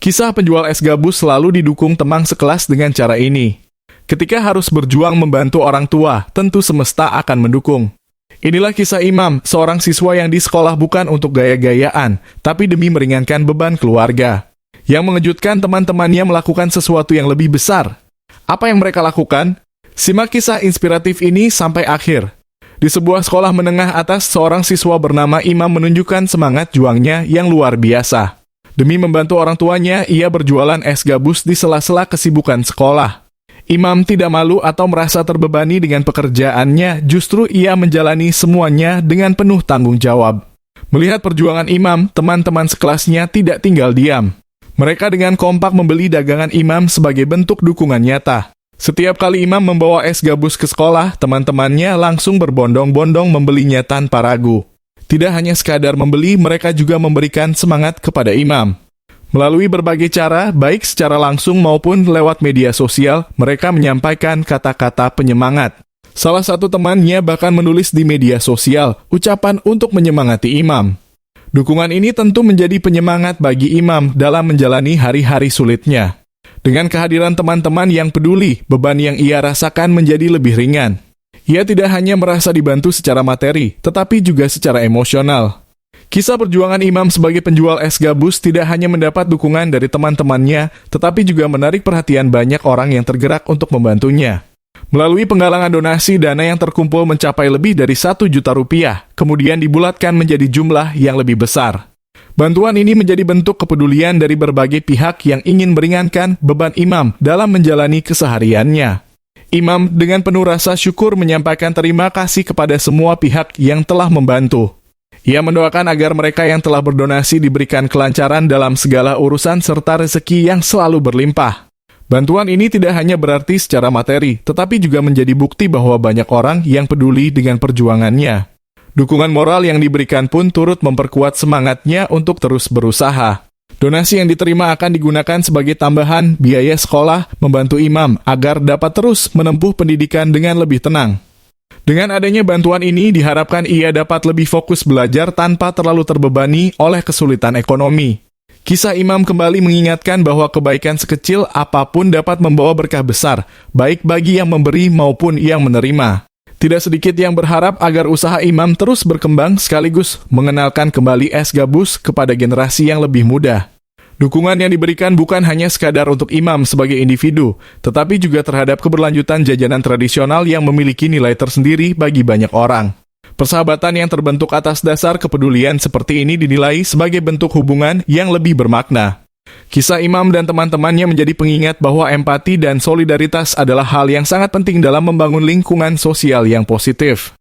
Kisah penjual es gabus selalu didukung teman sekelas dengan cara ini. Ketika harus berjuang membantu orang tua, tentu semesta akan mendukung. Inilah kisah Imam, seorang siswa yang di sekolah bukan untuk gaya-gayaan, tapi demi meringankan beban keluarga. Yang mengejutkan, teman-temannya melakukan sesuatu yang lebih besar. Apa yang mereka lakukan? Simak kisah inspiratif ini sampai akhir. Di sebuah sekolah menengah atas, seorang siswa bernama Imam menunjukkan semangat juangnya yang luar biasa. Demi membantu orang tuanya, ia berjualan es gabus di sela-sela kesibukan sekolah. Imam tidak malu atau merasa terbebani dengan pekerjaannya, justru ia menjalani semuanya dengan penuh tanggung jawab. Melihat perjuangan Imam, teman-teman sekelasnya tidak tinggal diam. Mereka dengan kompak membeli dagangan Imam sebagai bentuk dukungan nyata. Setiap kali Imam membawa es gabus ke sekolah, teman-temannya langsung berbondong-bondong membelinya tanpa ragu. Tidak hanya sekadar membeli, mereka juga memberikan semangat kepada Imam. Melalui berbagai cara, baik secara langsung maupun lewat media sosial, mereka menyampaikan kata-kata penyemangat. Salah satu temannya bahkan menulis di media sosial ucapan untuk menyemangati Imam. Dukungan ini tentu menjadi penyemangat bagi Imam dalam menjalani hari-hari sulitnya. Dengan kehadiran teman-teman yang peduli, beban yang ia rasakan menjadi lebih ringan. Ia tidak hanya merasa dibantu secara materi, tetapi juga secara emosional. Kisah perjuangan Imam sebagai penjual es gabus tidak hanya mendapat dukungan dari teman-temannya, tetapi juga menarik perhatian banyak orang yang tergerak untuk membantunya. Melalui penggalangan donasi, dana yang terkumpul mencapai lebih dari 1 juta rupiah, kemudian dibulatkan menjadi jumlah yang lebih besar. Bantuan ini menjadi bentuk kepedulian dari berbagai pihak yang ingin meringankan beban Imam dalam menjalani kesehariannya. Imam dengan penuh rasa syukur menyampaikan terima kasih kepada semua pihak yang telah membantu. Ia mendoakan agar mereka yang telah berdonasi diberikan kelancaran dalam segala urusan serta rezeki yang selalu berlimpah. Bantuan ini tidak hanya berarti secara materi, tetapi juga menjadi bukti bahwa banyak orang yang peduli dengan perjuangannya. Dukungan moral yang diberikan pun turut memperkuat semangatnya untuk terus berusaha. Donasi yang diterima akan digunakan sebagai tambahan biaya sekolah, membantu Imam agar dapat terus menempuh pendidikan dengan lebih tenang. Dengan adanya bantuan ini, diharapkan ia dapat lebih fokus belajar tanpa terlalu terbebani oleh kesulitan ekonomi. Kisah Imam kembali mengingatkan bahwa kebaikan sekecil apapun dapat membawa berkah besar, baik bagi yang memberi maupun yang menerima. Tidak sedikit yang berharap agar usaha Imam terus berkembang sekaligus mengenalkan kembali es gabus kepada generasi yang lebih muda. Dukungan yang diberikan bukan hanya sekadar untuk Imam sebagai individu, tetapi juga terhadap keberlanjutan jajanan tradisional yang memiliki nilai tersendiri bagi banyak orang. Persahabatan yang terbentuk atas dasar kepedulian seperti ini dinilai sebagai bentuk hubungan yang lebih bermakna. Kisah Imam dan teman-temannya menjadi pengingat bahwa empati dan solidaritas adalah hal yang sangat penting dalam membangun lingkungan sosial yang positif.